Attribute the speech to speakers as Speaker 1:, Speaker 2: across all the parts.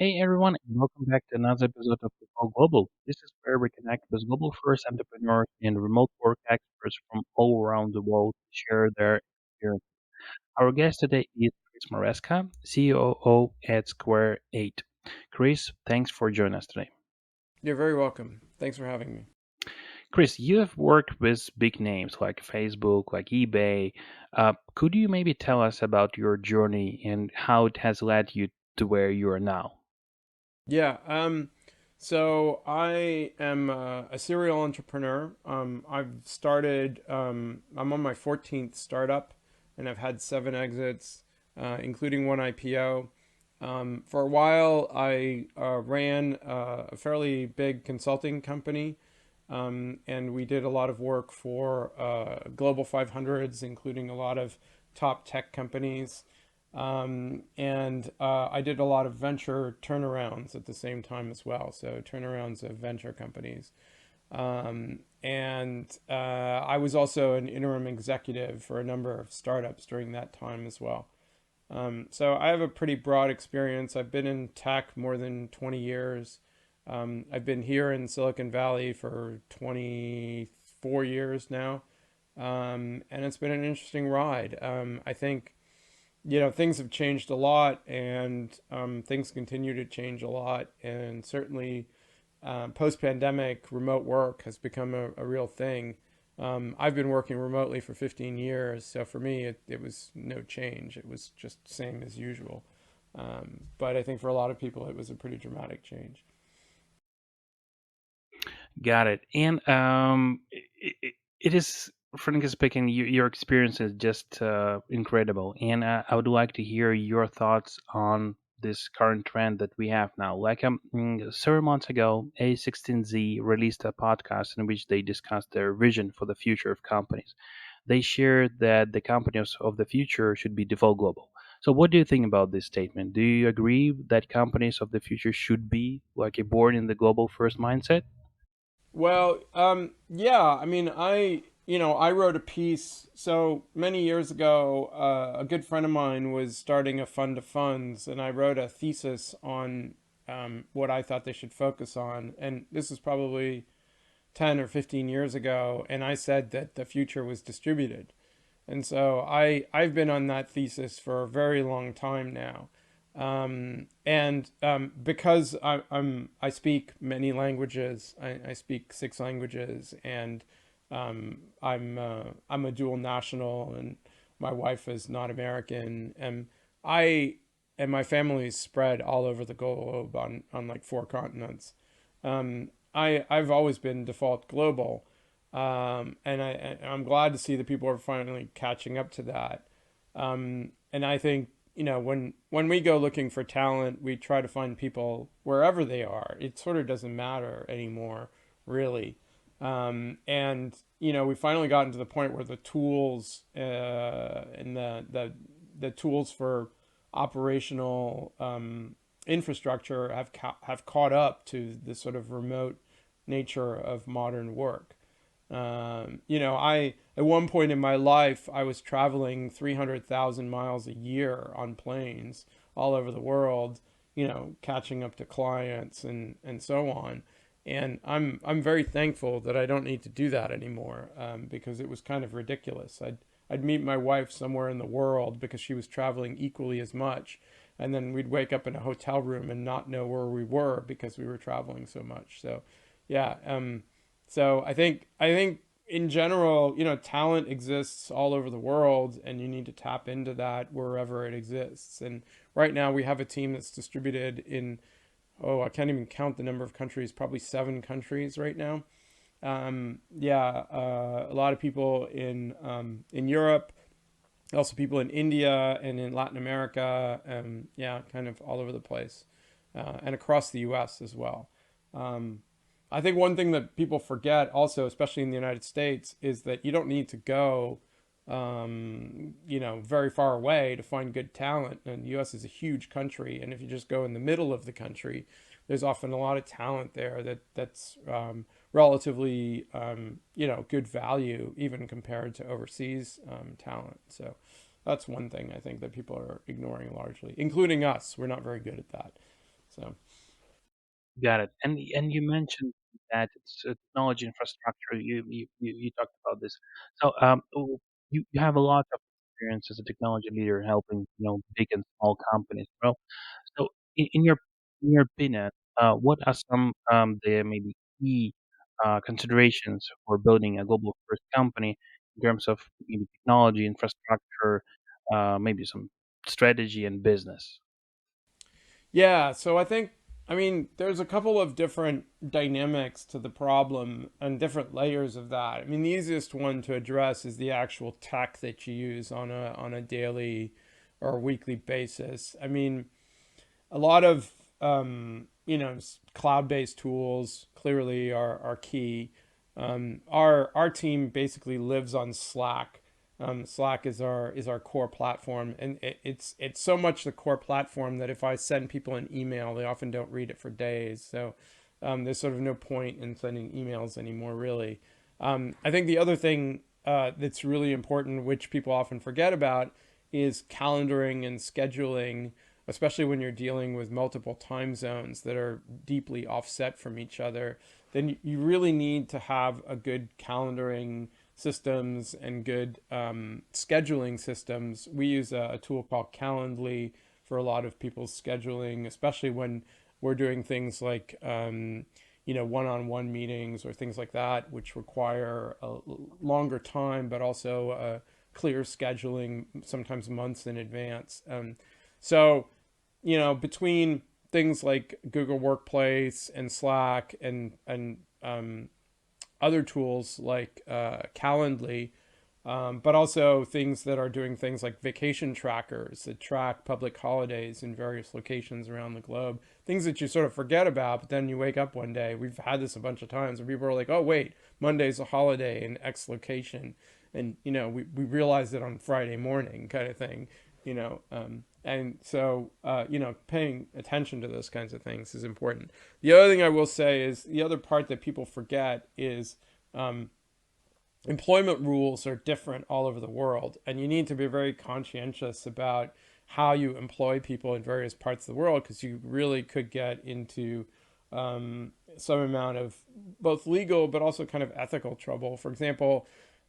Speaker 1: Hey everyone, and welcome back to another episode of Go Global. This is where we connect with global first entrepreneurs and remote work experts from all around the world to share their experience. Our guest today is Chris Maresca, COO at Square 8. Chris, thanks for joining us today.
Speaker 2: You're very welcome. Thanks for having me.
Speaker 1: Chris, you have worked with big names like Facebook, like eBay. Could you maybe tell us about your journey and how it has led you to where you are now?
Speaker 2: Yeah, so I am a serial entrepreneur. I'm on my 14th startup, and I've had seven exits, including one IPO. For a while, I ran a fairly big consulting company, and we did a lot of work for Global 500s, including a lot of top tech companies. And I did a lot of venture turnarounds at the same time as well. So turnarounds of venture companies. And I was also an interim executive for a number of startups during that time as well. So I have a pretty broad experience. I've been in tech more than 20 years. I've been here in Silicon Valley for 24 years now. And it's been an interesting ride. I think things have changed a lot, and things continue to change a lot. And certainly, post pandemic, remote work has become a real thing. I've been working remotely for 15 years, so for me, it was no change. It was just same as usual. But I think for a lot of people, it was a pretty dramatic change.
Speaker 1: Got it. And it is, frankly speaking, your experience is just incredible. And I would like to hear your thoughts on this current trend that we have now. Several months ago, A16Z released a podcast in which they discussed their vision for the future of companies. They shared that the companies of the future should be default global. So, what do you think about this statement? Do you agree that companies of the future should be like a born in the global first mindset?
Speaker 2: Well, yeah, I mean, I wrote a piece. So many years ago, a good friend of mine was starting a fund of funds, and I wrote a thesis on what I thought they should focus on. And this is probably 10 or 15 years ago, and I said that the future was distributed. And so I've been on that thesis for a very long time now. And because I speak many languages, I speak six languages, and I'm a dual national, and my wife is not American, and I and my family is spread all over the globe on like four continents. I've always been default global, and I'm glad to see that people are finally catching up to that. And I think when we go looking for talent, we try to find people wherever they are. It sort of doesn't matter anymore, really. And we finally gotten to the point where the tools and the tools for operational infrastructure have caught up to the sort of remote nature of modern work. I at one point in my life I was traveling 300,000 miles a year on planes all over the world, catching up to clients and so on. And I'm very thankful that I don't need to do that anymore, because it was kind of ridiculous. I'd meet my wife somewhere in the world because she was traveling equally as much, and then we'd wake up in a hotel room and not know where we were because we were traveling so much. So, yeah. So I think in general, talent exists all over the world, and you need to tap into that wherever it exists. And right now, we have a team that's distributed in, I can't even count the number of countries, probably seven countries right now. Yeah, a lot of people in Europe, also people in India and in Latin America, yeah, kind of all over the place, and across the U.S. as well. Um, I think one thing that people forget also, especially in the United States, is that you don't need to go, very far away to find good talent. And the U.S. is a huge country, and if you just go in the middle of the country, there's often a lot of talent there that's relatively, good value even compared to overseas talent. So that's one thing I think that people are ignoring largely, including us. We're not very good at that. So
Speaker 1: Got it. And you mentioned that it's a technology infrastructure. You talked about this. So you have a lot of experience as a technology leader helping big and small companies. Well, so in your opinion, what are some the maybe key considerations for building a global first company in terms of maybe technology infrastructure, maybe some strategy and business?
Speaker 2: yeah, so I mean, there's a couple of different dynamics to the problem and different layers of that. I mean, the easiest one to address is the actual tech that you use on a daily or weekly basis. I mean, a lot of cloud-based tools clearly are key. Our team basically lives on Slack. Slack is our core platform, and it's so much the core platform that if I send people an email, they often don't read it for days. So there's sort of no point in sending emails anymore, really. I think the other thing that's really important, which people often forget about, is calendaring and scheduling, especially when you're dealing with multiple time zones that are deeply offset from each other. Then you really need to have a good calendaring systems and good scheduling systems. We use a tool called Calendly for a lot of people's scheduling, especially when we're doing things like one-on-one meetings or things like that, which require a longer time, but also clear scheduling, sometimes months in advance. So, between things like Google Workplace and Slack and other tools like Calendly, but also things that are doing things like vacation trackers that track public holidays in various locations around the globe. Things that you sort of forget about, but then you wake up one day. We've had this a bunch of times where people are like, oh, wait, Monday's a holiday in X location. And, we realized it on Friday morning kind of thing, and so, paying attention to those kinds of things is important. The other thing I will say is the other part that people forget is um, employment rules are different all over the world, and you need to be very conscientious about how you employ people in various parts of the world because you really could get into some amount of both legal but also kind of ethical trouble. For example,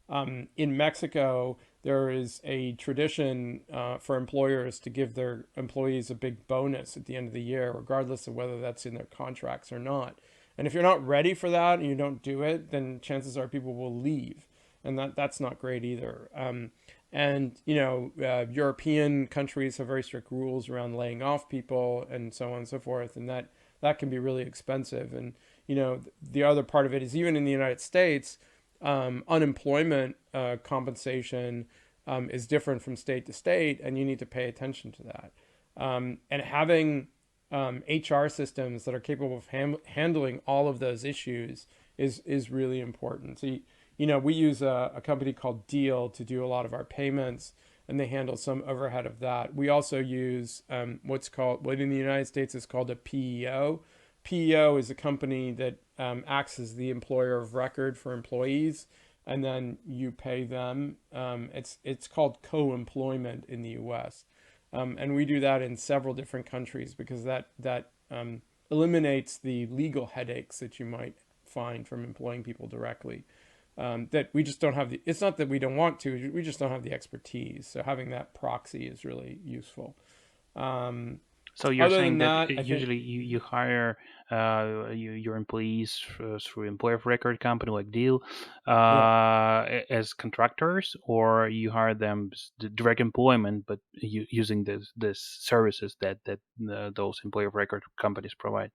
Speaker 2: in Mexico, there is a tradition for employers to give their employees a big bonus at the end of the year, regardless of whether that's in their contracts or not. And if you're not ready for that and you don't do it, then chances are people will leave, and that's not great either. And European countries have very strict rules around laying off people and so on and so forth, and that can be really expensive. And the other part of it is even in the United States, unemployment compensation is different from state to state, and you need to pay attention to that. And having HR systems that are capable of handling all of those issues is really important. So, we use a company called Deal to do a lot of our payments, and they handle some overhead of that. We also use what in the United States is called a PEO. PEO is a company that acts as the employer of record for employees, and then you pay them. It's called co-employment in the U.S. And we do that in several different countries because that eliminates the legal headaches that you might find from employing people directly. That we just don't have the. It's not that we don't want to. We just don't have the expertise. So having that proxy is really useful. Um,
Speaker 1: So you're
Speaker 2: Other
Speaker 1: saying
Speaker 2: than
Speaker 1: that
Speaker 2: that, I think
Speaker 1: usually you hire your employees through employer of record company like Deal
Speaker 2: yeah.
Speaker 1: as contractors, or you hire them direct employment, but using this services that those employer of record companies provide.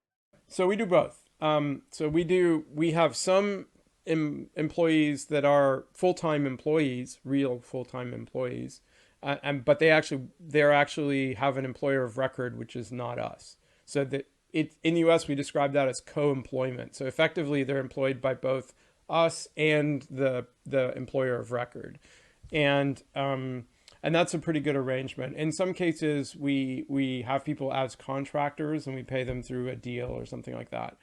Speaker 2: So we do both. We have some employees that are full time employees, real full time employees, and but they actually have an employer of record, which is not us. So that it in the U.S. we describe that as co-employment. So effectively, they're employed by both us and the employer of record, and and that's a pretty good arrangement. In some cases, we have people as contractors and we pay them through a deal or something like that.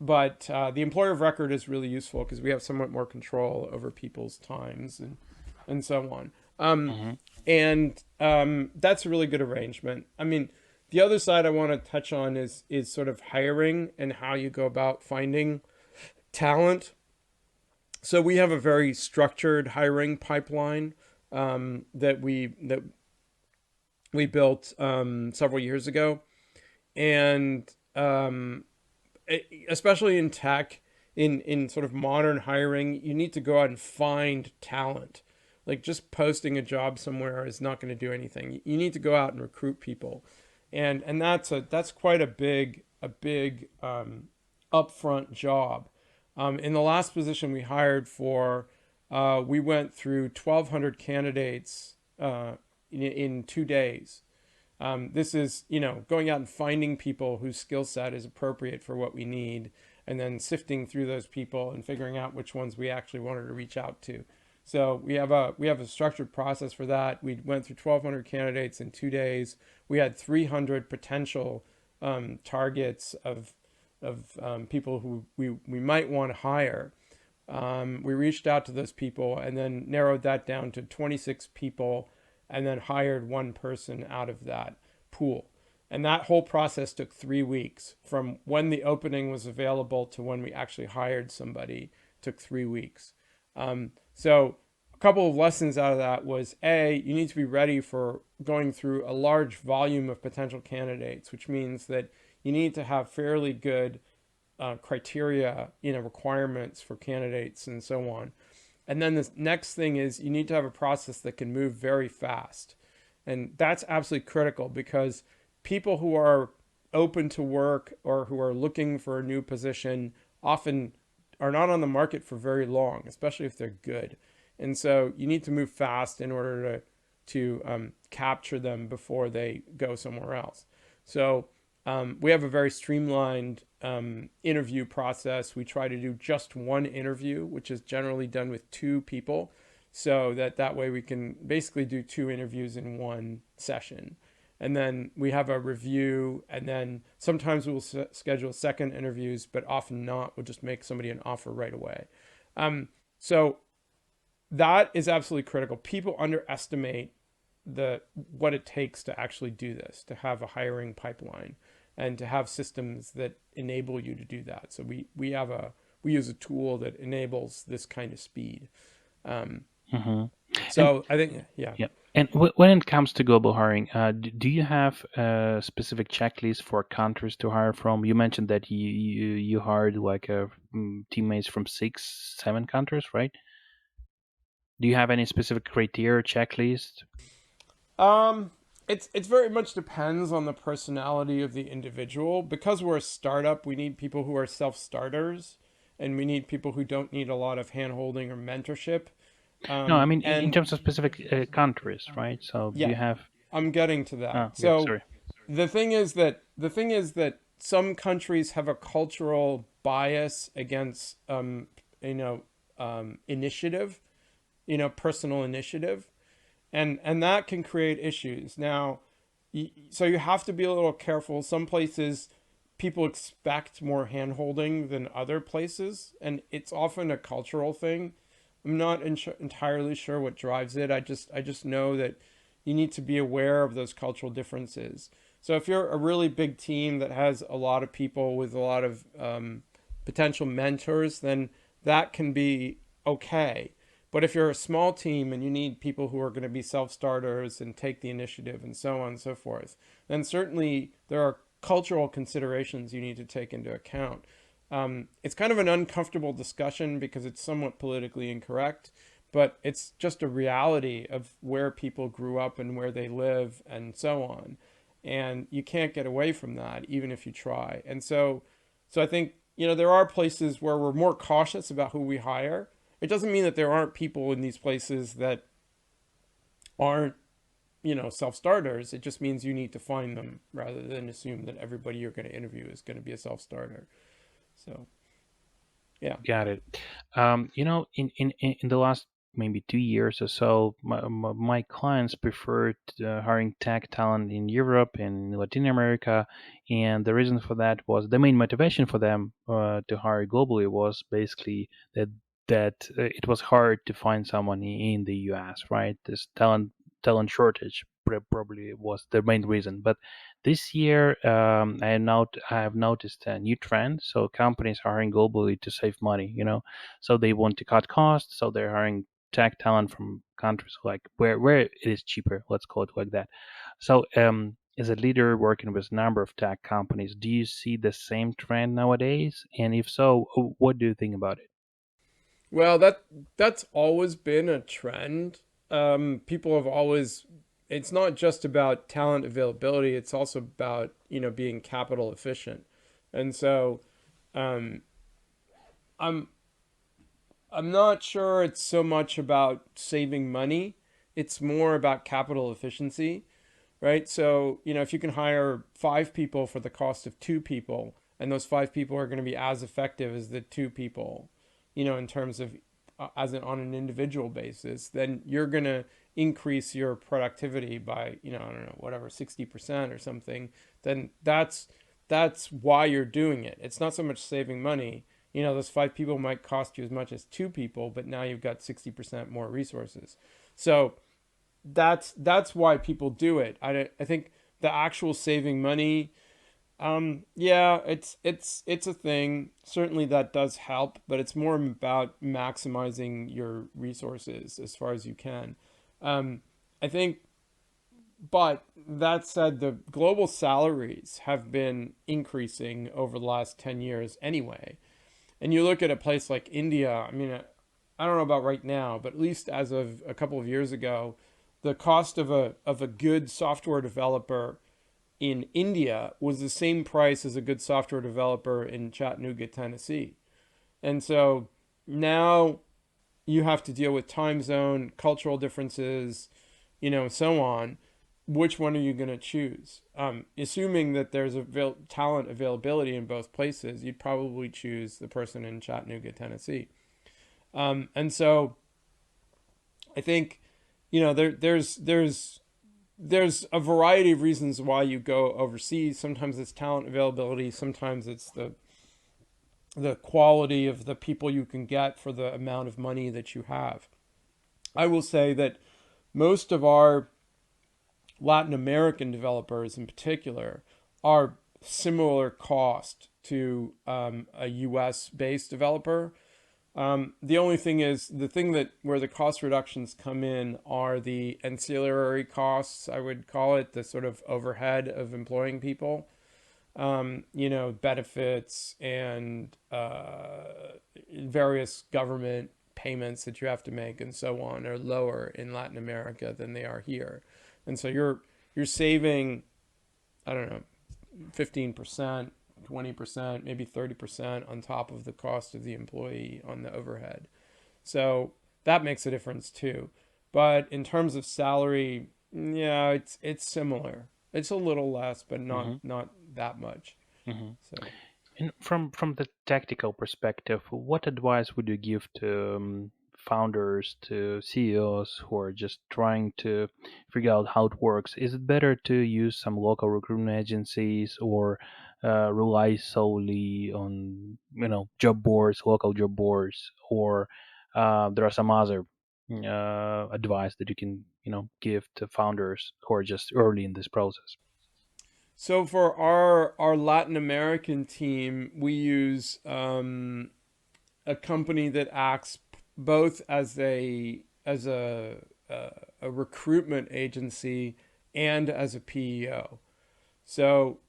Speaker 2: But the employer of record is really useful because we have somewhat more control over people's times and so on. Um,
Speaker 1: Hmm.
Speaker 2: and That's a really good arrangement. I mean, The other side I want to touch on is sort of hiring and how you go about finding talent. So we have a very structured hiring pipeline that we built several years ago, and especially in tech, in sort of modern hiring, you need to go out and find talent. Like just posting a job somewhere is not going to do anything. You need to go out and recruit people, and that's quite a big upfront job. In the last position we hired for, we went through 1,200 candidates in 2 days. This is, going out and finding people whose skill set is appropriate for what we need, and then sifting through those people and figuring out which ones we actually wanted to reach out to. So we have a structured process for that. We went through 1,200 candidates in 2 days. We had 300 potential targets of people who we might want to hire. We reached out to those people and then narrowed that down to 26 people, and then hired one person out of that pool. And that whole process took 3 weeks. From when the opening was available to when we actually hired somebody, took 3 weeks. So a couple of lessons out of that was, A, you need to be ready for going through a large volume of potential candidates, which means that you need to have fairly good criteria, requirements for candidates and so on. And then the next thing is you need to have a process that can move very fast. And that's absolutely critical, because people who are open to work or who are looking for a new position often are not on the market for very long, especially if they're good. And so you need to move fast in order to capture them before they go somewhere else. So we have a very streamlined interview process. We try to do just one interview, which is generally done with two people, so that way we can basically do two interviews in one session. And then we have a review, and then sometimes we'll schedule second interviews, but often not. We'll just make somebody an offer right away. So that is absolutely critical. People underestimate what it takes to actually do this, to have a hiring pipeline and to have systems that enable you to do that. So we use a tool that enables this kind of speed. Um,
Speaker 1: Hmm. And
Speaker 2: so I think, yeah.
Speaker 1: yeah, and when it comes to global hiring, do you have a specific checklist for countries to hire from? You mentioned that you hired like teammates from 6, 7 countries, right? Do you have any specific criteria checklist?
Speaker 2: Um, it's very much depends on the personality of the individual. Because we're a startup, we need people who are self starters, and we need people who don't need a lot of hand holding or mentorship.
Speaker 1: No, I mean in
Speaker 2: And
Speaker 1: terms of specific countries, right? So do
Speaker 2: yeah,
Speaker 1: you have?
Speaker 2: I'm getting to that.
Speaker 1: Yeah,
Speaker 2: So
Speaker 1: sorry.
Speaker 2: the thing is that some countries have a cultural bias against initiative, personal initiative, and that can create issues. Now, so you have to be a little careful. Some places people expect more hand holding than other places, and it's often a cultural thing. I'm not entirely sure what drives it. I just know that you need to be aware of those cultural differences. So if you're a really big team that has a lot of people with a lot of potential mentors, then that can be okay. But if you're a small team and you need people who are going to be self starters and take the initiative and so on and so forth, then certainly there are cultural considerations you need to take into account. It's kind of an uncomfortable discussion because it's somewhat politically incorrect, but it's just a reality of where people grew up and where they live and so on. And you can't get away from that even if you try. And so I think, there are places where we're more cautious about who we hire. It doesn't mean that there aren't people in these places that aren't, self-starters. It just means you need to find them rather than assume that everybody you're going to interview is going to be a self-starter. So, yeah.
Speaker 1: Got it. In the last maybe 2 years or so, my clients preferred hiring tech talent in Europe and Latin America, and the reason for that was the main motivation for them to hire globally was basically that it was hard to find someone in the US, right? This talent shortage probably was the main reason, but This year, I have noticed a new trend. So companies are hiring globally to save money. So they want to cut costs. So they're hiring tech talent from countries like where it is cheaper. Let's call it like that. So, as a leader working with a number of tech companies, do you see the same trend nowadays? And if so, what do you think about it?
Speaker 2: Well, that's always been a trend. People have always. It's not just about talent availability. It's also about being capital efficient, and so um, I'm I'm not sure it's so much about saving money. It's more about capital efficiency, right? So, if you can hire 5 people for the cost of 2 people, and those 5 people are going to be as effective as the 2 people, in terms of on an individual basis, then you're going to increase your productivity by, I don't know, whatever, 60% or something. Then that's why you're doing it. It's not so much saving money. Those 5 people might cost you as much as 2 people, but now you've got 60% more resources. So that's why people do it. I think the actual saving money, yeah, it's a thing. Certainly that does help, but it's more about maximizing your resources as far as you can. Um, I think, but that said, the global salaries have been increasing over the last 10 years anyway. And you look at a place like India, I mean, I don't know about right now, but at least as of a couple of years ago, the cost of a good software developer in India was the same price as a good software developer in Chattanooga, Tennessee. And so now you have to deal with time zone, cultural differences, so on. Which one are you going to choose? Assuming that there's talent availability in both places, you'd probably choose the person in Chattanooga, Tennessee. And so I think, there's a variety of reasons why you go overseas. Sometimes it's talent availability. Sometimes it's the quality of the people you can get for the amount of money that you have. I will say that most of our Latin American developers in particular are similar cost to a US based developer. The only thing is the thing that where the cost reductions come in are the ancillary costs, I would call it, the sort of overhead of employing people. Benefits and various government payments that you have to make and so on are lower in Latin America than they are here. And so you're saving, I don't know, 15%, 20%, maybe 30% on top of the cost of the employee on the overhead. So that makes a difference too. But in terms of salary, yeah, it's similar. It's a little less, but not
Speaker 1: Hmm.
Speaker 2: not that much.
Speaker 1: Hmm.
Speaker 2: So
Speaker 1: And from the tactical perspective, what advice would you give to founders, to CEOs who are just trying to figure out how it works? Is it better to use some local recruitment agencies or rely solely on job boards, local job boards, or there are some other advice that you can give to founders who are just early in this process?
Speaker 2: so for our Latin American team, we use a company that acts both as a recruitment agency and as a PEO. So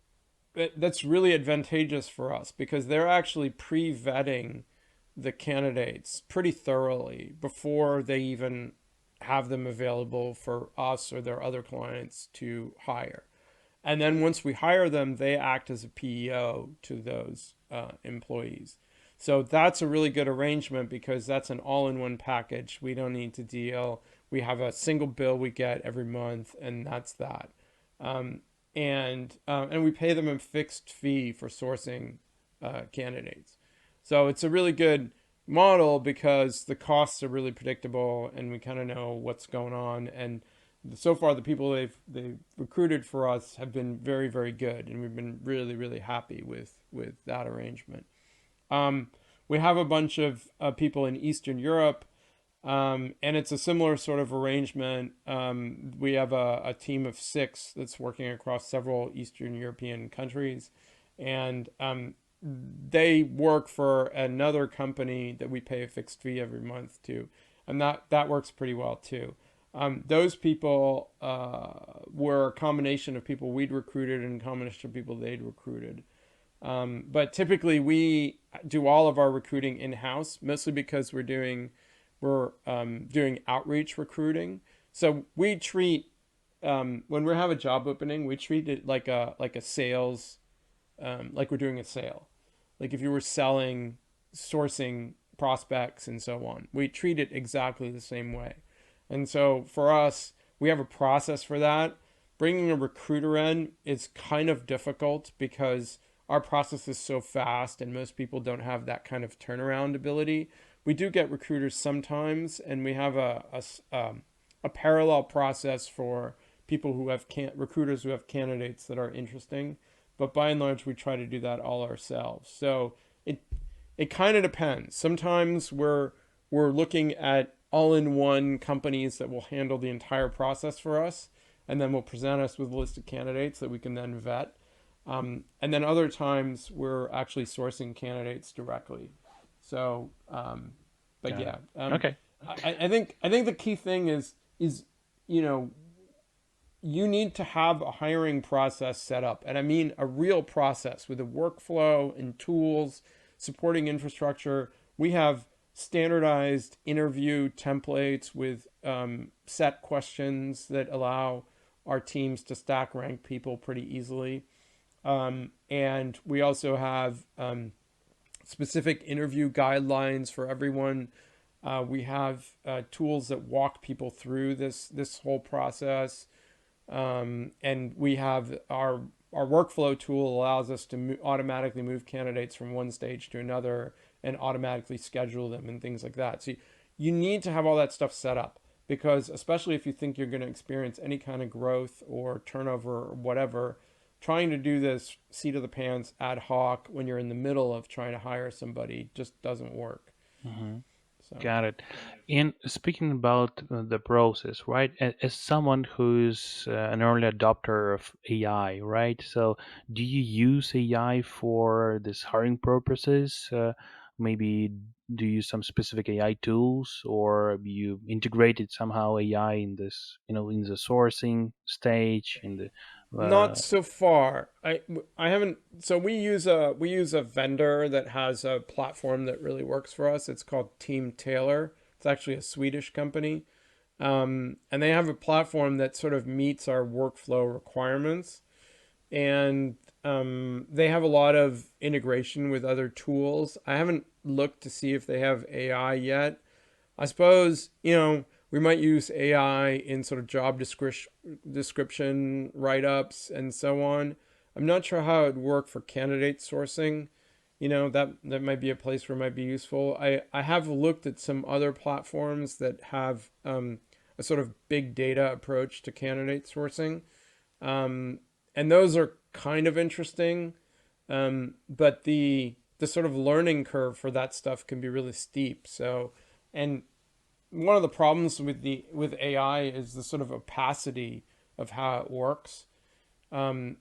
Speaker 2: that's really advantageous for us because they're actually pre-vetting the candidates pretty thoroughly before they even have them available for us or their other clients to hire. And then once we hire them, they act as a PEO to those employees. So that's a really good arrangement because that's an all in one package. We don't need to deal. We have a single bill we get every month, and that's that. Um, and we pay them a fixed fee for sourcing candidates. So it's a really good model because the costs are really predictable and we kind of know what's going on. And so far, the people they've recruited for us have been very very good, and we've been really really happy with that arrangement. Um, we have a bunch of people in Eastern Europe And it's a similar sort of arrangement. We have a team of six that's working across several Eastern European countries, and they work for another company that we pay a fixed fee every month to, and that works pretty well too. Those people were a combination of people we'd recruited and a combination of people they'd recruited. But typically, we do all of our recruiting in house, mostly because we're doing outreach recruiting. So we treat when we have a job opening, we treat it like a sales, like we're doing a sale. Like if you were selling, sourcing prospects and so on, we treat it exactly the same way. And so for us, we have a process for that. Bringing a recruiter in is kind of difficult because our process is so fast and most people don't have that kind of turnaround ability. We do get recruiters sometimes, and we have a parallel process for people who have recruiters who have candidates that are interesting. But by and large, we try to do that all ourselves. So it it kind of depends. Sometimes we're looking at all-in-one companies that will handle the entire process for us, and then will present us with a list of candidates that we can then vet. And then other times we're actually sourcing candidates directly. So, but
Speaker 1: Got
Speaker 2: yeah,
Speaker 1: it. Okay.
Speaker 2: I think the key thing is you know you need to have a hiring process set up, and I mean a real process with a workflow and tools, supporting infrastructure. We have standardized interview templates with set questions that allow our teams to stack rank people pretty easily. And we also have specific interview guidelines for everyone. We have tools that walk people through this whole process, and we have our workflow tool allows us to automatically move candidates from one stage to another and automatically schedule them and things like that. So you need to have all that stuff set up because especially if you think you're going to experience any kind of growth or turnover or whatever, trying to do this seat of the pants ad hoc when you're in the middle of trying to hire somebody just doesn't work.
Speaker 1: Hmm.
Speaker 2: So
Speaker 1: Got it. And speaking about the process, right? As someone who's an early adopter of AI, right? So, do you use AI for this hiring purposes? Maybe do you use some specific AI tools, or you integrated somehow AI in this, in the sourcing stage, in the
Speaker 2: not
Speaker 1: uh,
Speaker 2: so far. I haven't. So we use a vendor that has a platform that really works for us. It's called Team Taylor. It's actually a Swedish company, and they have a platform that sort of meets our workflow requirements. And they have a lot of integration with other tools. I haven't looked to see if they have AI yet. I suppose, we might use AI in sort of job description write ups and so on. I'm not sure how it would work for candidate sourcing. That might be a place where it might be useful. I have looked at some other platforms that have a sort of big data approach to candidate sourcing. Um, and those are kind of interesting. But the sort of learning curve for that stuff can be really steep. So, and one of the problems with AI is the sort of opacity of how it works, and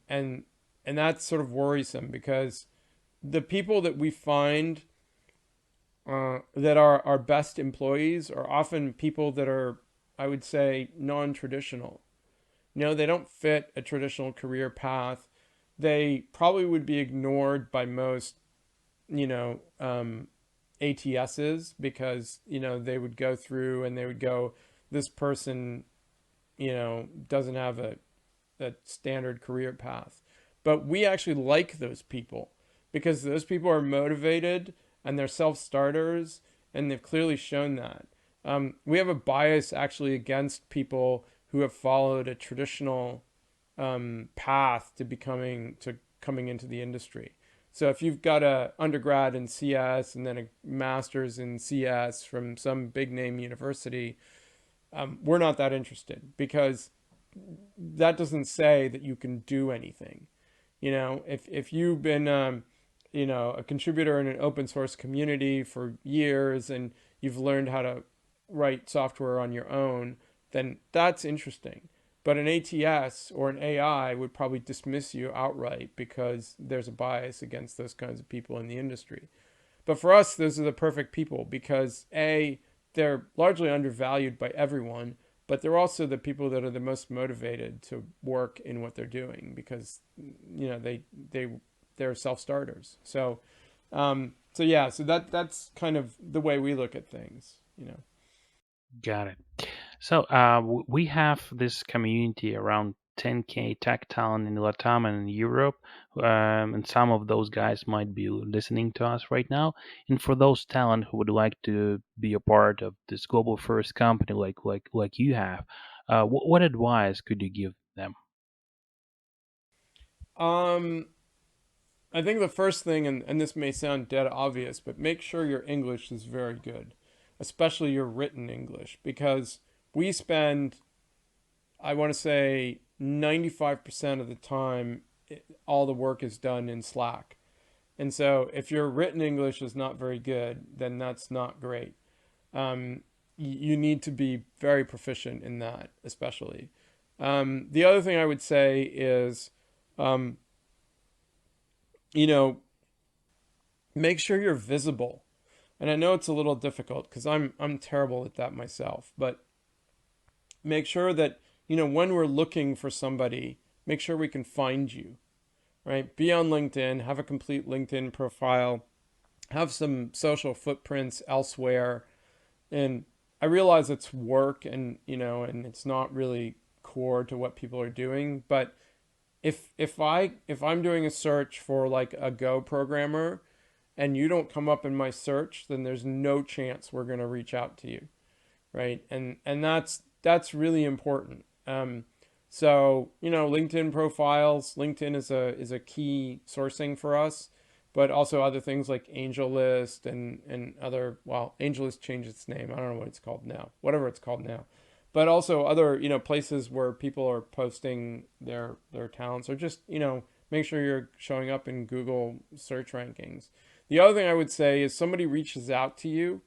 Speaker 2: that's sort of worrisome because the people that we find that are our best employees are often people that are, I would say, non-traditional. They don't fit a traditional career path. They probably would be ignored by most, you know, um, ATSs because they would go through and they would go, this person doesn't have a standard career path. But we actually like those people because those people are motivated and they're self-starters and they've clearly shown that. We have a bias actually against people who have followed a traditional path to coming into the industry. So if you've got a undergrad in CS and then a master's in CS from some big name university, we're not that interested because that doesn't say that you can do anything. If you've been a contributor in an open source community for years and you've learned how to write software on your own, then that's interesting. But an ATS or an AI would probably dismiss you outright because there's a bias against those kinds of people in the industry. But for us, those are the perfect people because A, they're largely undervalued by everyone, but they're also the people that are the most motivated to work in what they're doing because they're self starters. So yeah, so that's kind of the way we look at things.
Speaker 1: Got it. So we have this community around 10K tech talent in Latam and in Europe, and some of those guys might be listening to us right now. And for those talent who would like to be a part of this global first company like you have, what advice could you give them?
Speaker 2: Um, I think the first thing, and this may sound dead obvious, but make sure your English is very good, especially your written English, because we spend, I want to say, 95% of the time, all the work is done in Slack. And so if your written English is not very good, then that's not great. You need to be very proficient in that, especially. The other thing I would say is, um, you know, make sure you're visible. And I know it's a little difficult because I'm terrible at that myself, but make sure that when we're looking for somebody, make sure we can find you, right? Be on LinkedIn, have a complete LinkedIn profile, have some social footprints elsewhere. And I realize it's work and it's not really core to what people are doing, but if I'm doing a search for like a Go programmer and you don't come up in my search, then there's no chance we're going to reach out to you, right? And that's really important. So LinkedIn profiles. LinkedIn is a key sourcing for us, but also other things like AngelList and other. Well, AngelList changed its name. I don't know what it's called now. Whatever it's called now. But also other places where people are posting their talents, or just make sure you're showing up in Google search rankings. The other thing I would say is somebody reaches out to you,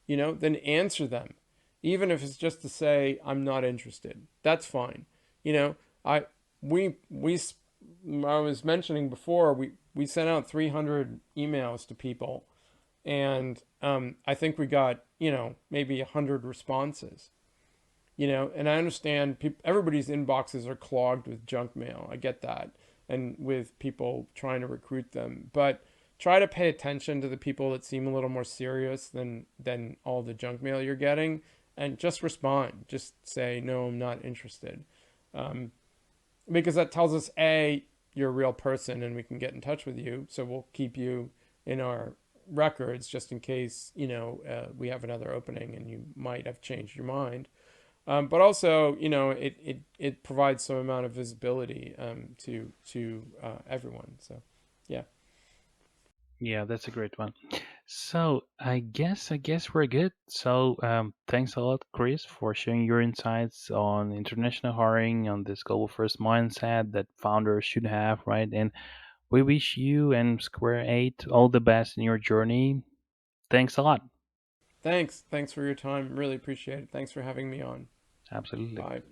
Speaker 2: then answer them. Even if it's just to say, I'm not interested. That's fine. You know, I we I was mentioning before, we sent out 300 emails to people, and I think we got maybe 100 responses. And I understand everybody's inboxes are clogged with junk mail. I get that, and with people trying to recruit them, but try to pay attention to the people that seem a little more serious than all the junk mail you're getting, and just respond. Just say no, I'm not interested, um, because that tells us you're a real person and we can get in touch with you. So we'll keep you in our records just in case we have another opening and you might have changed your mind. But also, it provides some amount of visibility to everyone. So, yeah.
Speaker 1: Yeah, that's a great one. So I guess we're good. So thanks a lot, Chris, for sharing your insights on international hiring, on this global first mindset that founders should have, right? And we wish you and Square Eight all the best in your journey. Thanks a lot.
Speaker 2: Thanks. Thanks for your time. Really appreciate it. Thanks for having me on.
Speaker 1: Absolutely.
Speaker 2: Bye.